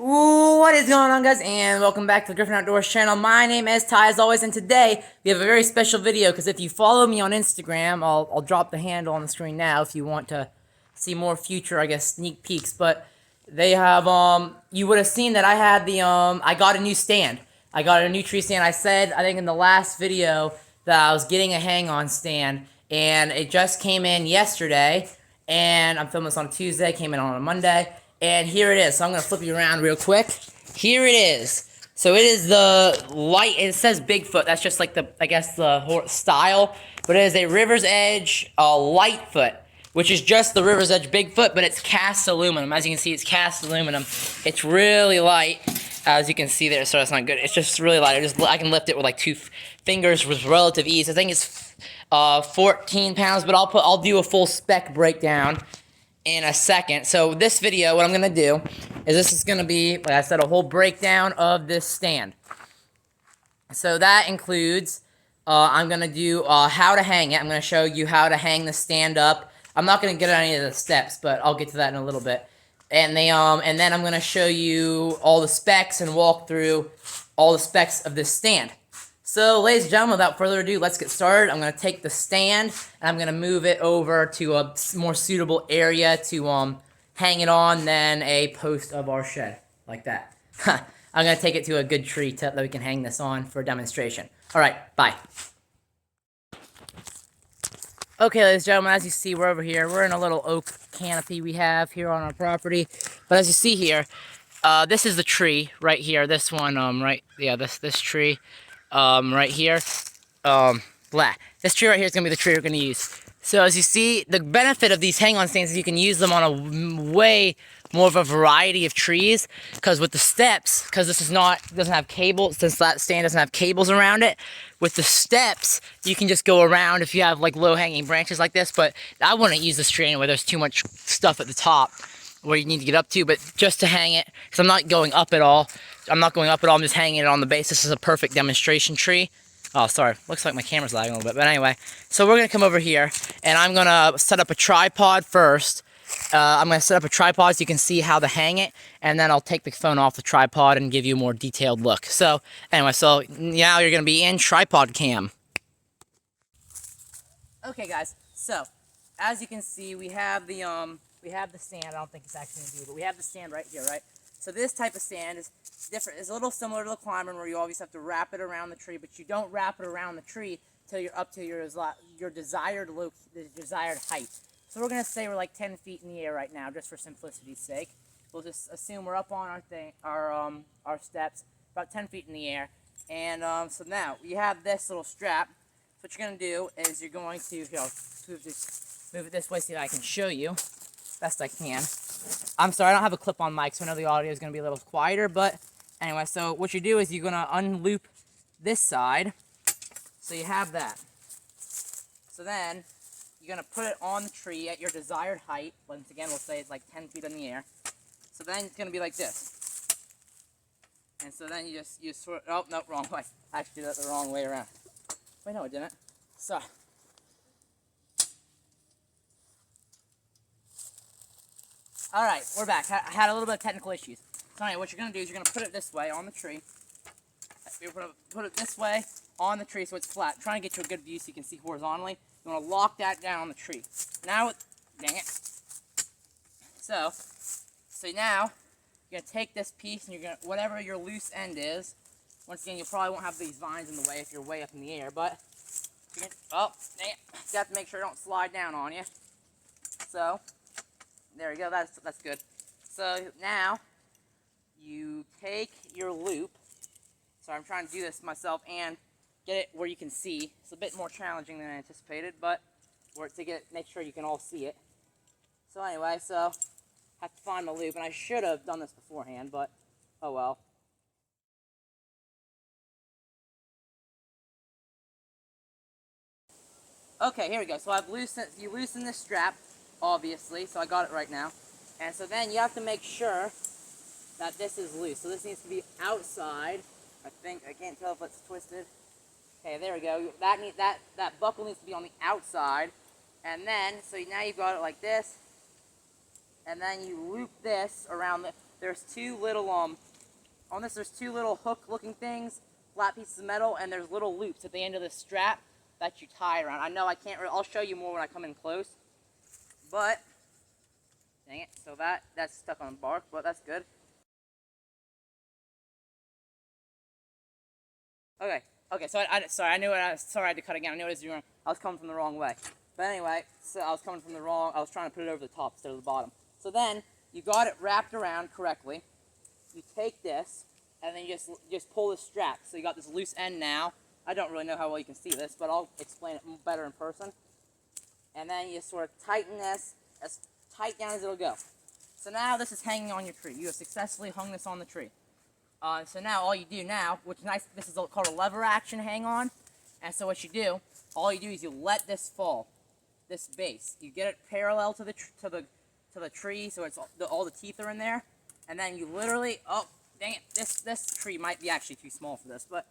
Ooh, what is going on, guys, and welcome back to the Griffin Outdoors channel. My name is Ty, as always, and today we have a very special video, because if you follow me on Instagram, I'll drop the handle on the screen now if you want to see more future, I guess, sneak peeks, but they have, you would have seen that I had I got a new stand. I got a new tree stand. I said, I think in the last video, that I was getting a hang-on stand, and it just came in yesterday, and I'm filming this on a Tuesday, came in on a Monday, and here it is. So I'm going to flip you around real quick. Here it is. So it is the light, it says BigFoot, that's just like I guess the style, but it is a River's Edge LiteFoot, which is just the River's Edge BigFoot, but it's cast aluminum. As you can see, it's cast aluminum. It's really light, as you can see there, so that's not good. It's just really light. I can lift it with like 2 fingers with relative ease. I think it's 14 pounds, but I'll do a full spec breakdown in a second. So this video, what I'm gonna do is this is gonna be, like I said, a whole breakdown of this stand. So that includes, I'm gonna do how to hang it. I'm gonna show you how to hang the stand up. I'm not gonna get any of the steps, but I'll get to that in a little bit. And and then I'm gonna show you all the specs and walk through all the specs of this stand. So, ladies and gentlemen, without further ado, let's get started. I'm going to take the stand, and I'm going to move it over to a more suitable area to hang it on than a post of our shed, like that. I'm going to take it to a good tree that we can hang this on for a demonstration. Alright, bye. Okay, ladies and gentlemen, as you see, we're over here. We're in a little oak canopy we have here on our property. But as you see here, this is the tree right here. This one, this tree. Right here, this tree right here is going to be the tree we're going to use. So as you see, the benefit of these hang-on stands is you can use them on a way more of a variety of trees, because with the steps, because this is doesn't have cables, since that stand doesn't have cables around it, with the steps, you can just go around if you have like low-hanging branches like this, but I wouldn't use this tree anyway. There's too much stuff at the top where you need to get up to, but just to hang it, because I'm not going up at all. I'm just hanging it on the base. This is a perfect demonstration tree. Oh, sorry. Looks like my camera's lagging a little bit, but anyway. So we're going to come over here, and I'm going to set up a tripod first. I'm going to set up a tripod so you can see how to hang it, and then I'll take the phone off the tripod and give you a more detailed look. So, anyway, so now you're going to be in tripod cam. Okay, guys. So, as you can see, we have the stand. I don't think it's actually in view, but we have the stand right here, right? So this type of stand is different. It's a little similar to the climber, where you always have to wrap it around the tree, but you don't wrap it around the tree till you're up to your desired height. So we're gonna say we're like 10 feet in the air right now, just for simplicity's sake. We'll just assume we're up on our steps, about 10 feet in the air. And so now we have this little strap. So what you're gonna do is you're going to move it this way so that I can show you best I can. I'm sorry, I don't have a clip-on mic, so I know the audio is going to be a little quieter, but anyway, so what you do is you're going to unloop this side, so you have that. So then, you're going to put it on the tree at your desired height. Once again, we'll say it's like 10 feet in the air. So then it's going to be like this. And so then you sort, oh, no, wrong way. I actually did that the wrong way around. Wait, no, I didn't. So, alright, we're back. I had a little bit of technical issues. So anyway, what you're going to do is you're going to put it this way on the tree. You're going to put it this way on the tree so it's flat. Try and get you a good view so you can see horizontally. You want to lock that down on the tree. Now, dang it. So now, you're going to take this piece and you're going to, whatever your loose end is, once again, you probably won't have these vines in the way if you're way up in the air, but, oh, dang it. You have to make sure it don't slide down on you. So, there we go, that's good. So now, you take your loop. So I'm trying to do this myself and get it where you can see. It's a bit more challenging than I anticipated, but make sure you can all see it. So anyway, so I have to find my loop, and I should have done this beforehand, but oh well. Okay, here we go. So you loosen this strap, obviously, so I got it right now. And so then you have to make sure that this is loose. So this needs to be outside. I can't tell if it's twisted. Okay, there we go. That buckle needs to be on the outside. And then, so now you've got it like this. And then you loop this around there's two little, on this there's two little hook-looking things, flat pieces of metal, and there's little loops at the end of the strap that you tie around. I know I can't, I'll show you more when I come in close, but, dang it, so that's stuck on bark, but that's good. Okay, so sorry, I had to cut again. I knew what I was doing. I was coming from the wrong way. But anyway, so I was trying to put it over the top instead of the bottom. So then, you got it wrapped around correctly. You take this, and then you just pull the strap. So you got this loose end now. I don't really know how well you can see this, but I'll explain it better in person. And then you sort of tighten this as tight down as it'll go. So now this is hanging on your tree. You have successfully hung this on the tree. So now all you do now, which is nice, this is called a lever action hang on. And so what you do, all you do is you let this fall, this base. You get it parallel to the tree, so it's all the teeth are in there. And then you literally, oh dang it, this tree might be actually too small for this, but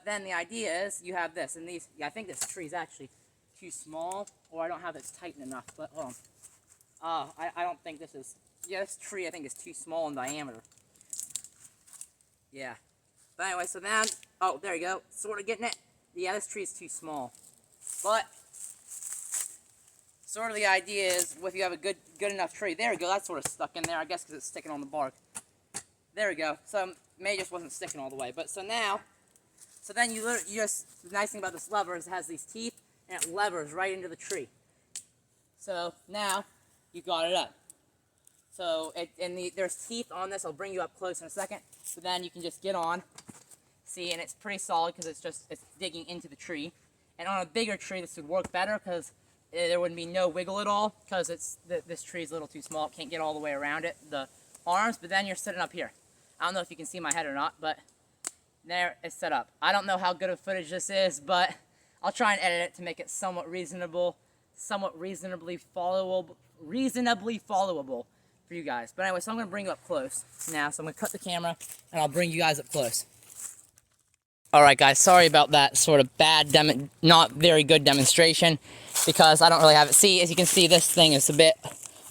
then the idea is you have this, and these, yeah, I think this tree is actually too small, or I don't have this tightened enough. But hold on, I don't think this is. Yeah, this tree I think is too small in diameter. Yeah. But anyway, so now, oh, there you go. Sort of getting it. Yeah, this tree is too small. But, sort of the idea is, if you have a good enough tree, there we go, that's sort of stuck in there, I guess because it's sticking on the bark. There we go. So, maybe it just wasn't sticking all the way. But, so now, so then you just, the nice thing about this lever is it has these teeth, and it levers right into the tree. So, now, you got it up. So, there's teeth on this. I'll bring you up close in a second. So then you can just get on. See, and it's pretty solid because it's digging into the tree. And on a bigger tree, this would work better because there wouldn't be no wiggle at all because this tree is a little too small. It can't get all the way around it, the arms. But then you're sitting up here. I don't know if you can see my head or not, but there it's set up. I don't know how good of footage this is, but I'll try and edit it to make it somewhat reasonably followable for you guys. But anyway, so I'm going to bring you up close now. So I'm going to cut the camera, and I'll bring you guys up close. Alright guys, sorry about that sort of bad, not very good demonstration, because I don't really have it. See, as you can see, this thing is a bit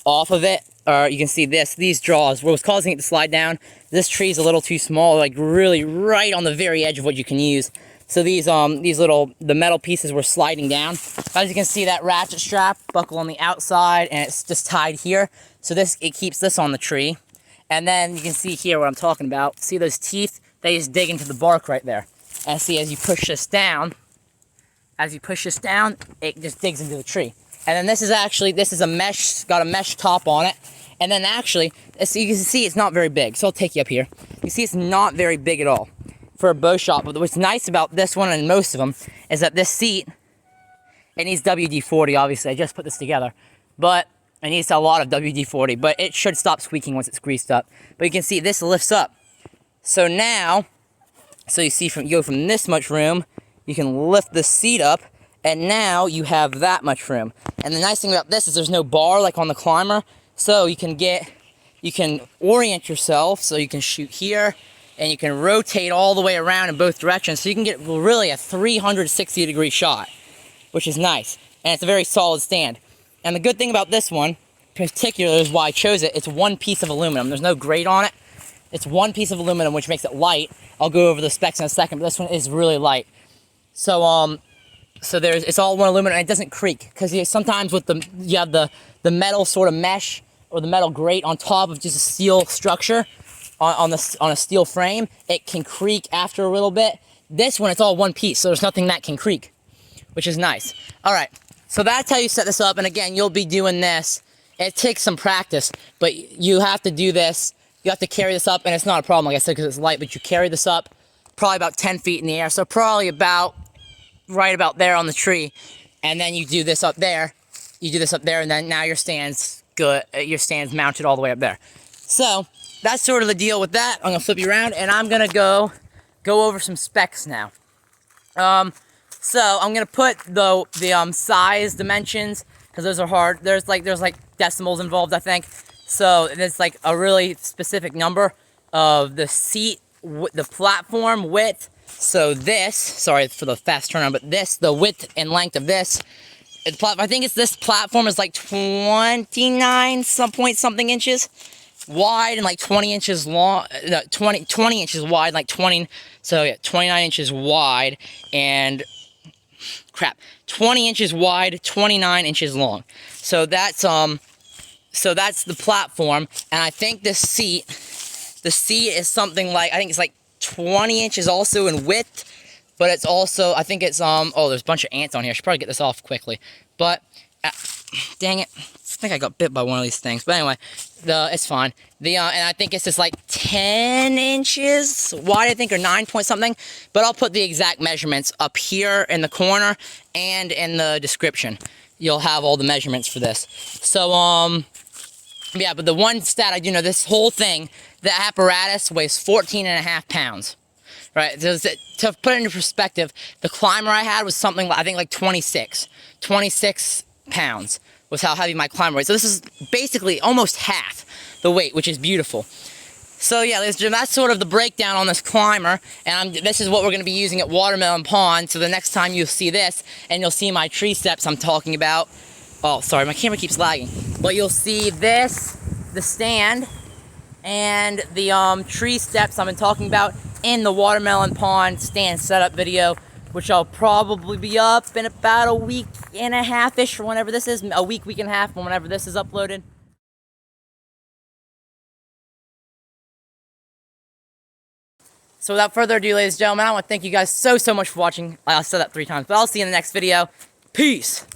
off of it, or you can see these jaws, what was causing it to slide down. This tree is a little too small, like really right on the very edge of what you can use. So the metal pieces were sliding down. As you can see, that ratchet strap buckle on the outside, and it's just tied here. So it keeps this on the tree. And then you can see here what I'm talking about. See those teeth? They just dig into the bark right there. And see, as you push this down, it just digs into the tree. And then this is a mesh, got a mesh top on it. And then actually, so you can see it's not very big. So I'll take you up here. You see it's not very big at all for a bow shop. But what's nice about this one and most of them is that this seat, it needs WD-40, obviously. I just put this together. But it needs a lot of WD-40. But it should stop squeaking once it's greased up. But you can see this lifts up. So now, so you see, you go from this much room, you can lift the seat up, and now you have that much room. And the nice thing about this is there's no bar like on the climber, so you can orient yourself, so you can shoot here, and you can rotate all the way around in both directions, so you can get really a 360-degree shot, which is nice. And it's a very solid stand. And the good thing about this one, particularly, is why I chose it, it's one piece of aluminum. There's no grate on it. It's one piece of aluminum, which makes it light. I'll go over the specs in a second, but this one is really light. So, it's all one aluminum, and it doesn't creak, because sometimes with you have the metal sort of mesh, or the metal grate on top of just a steel structure, on a steel frame, it can creak after a little bit. This one, it's all one piece, so there's nothing that can creak, which is nice. Alright, so that's how you set this up, and again, you'll be doing this. It takes some practice, but you have to do this. You have to carry this up, and it's not a problem, like I said, because it's light, but you carry this up probably about 10 feet in the air, so probably right about there on the tree, and then you do this up there, and then now your stand's good, your stand's mounted all the way up there. So, that's sort of the deal with that. I'm going to flip you around, and I'm going to go over some specs now. So, I'm going to put the size dimensions, because those are hard. There's like decimals involved, I think. So it's like a really specific number of the seat, the platform width. So this, sorry for the fast turnaround, but the width and length of this, I think this platform is like 29 something inches. wide and like 20 inches long, 20 inches wide, like 20, so yeah, 29 inches wide, and 20 inches wide, 29 inches long. So that's the platform, and I think the seat is something like, I think it's like 20 inches also in width, but it's also, I think it's, oh, there's a bunch of ants on here. I should probably get this off quickly, but, dang it, I think I got bit by one of these things, but anyway, it's fine. And I think it's just like 10 inches wide, I think, or 9 point something, but I'll put the exact measurements up here in the corner and in the description. You'll have all the measurements for this. So, yeah, but the one stat I do know, this whole thing, the apparatus weighs 14.5 pounds. Right, so to put it into perspective, the climber I had was something, I think, like 26 pounds was how heavy my climber was. So this is basically almost half the weight, which is beautiful. So yeah, ladies and gentlemen, that's sort of the breakdown on this climber, and this is what we're going to be using at Watermelon Pond. So the next time you'll see this, and you'll see my tree steps I'm talking about. Oh, sorry, my camera keeps lagging. But you'll see this, the stand, and the tree steps I've been talking about in the Watermelon Pond stand setup video, which I'll probably be up in about a week and a half-ish, or whenever this is, a week and a half, whenever this is uploaded. So without further ado, ladies and gentlemen, I want to thank you guys so much for watching. I said that 3 times, but I'll see you in the next video. Peace!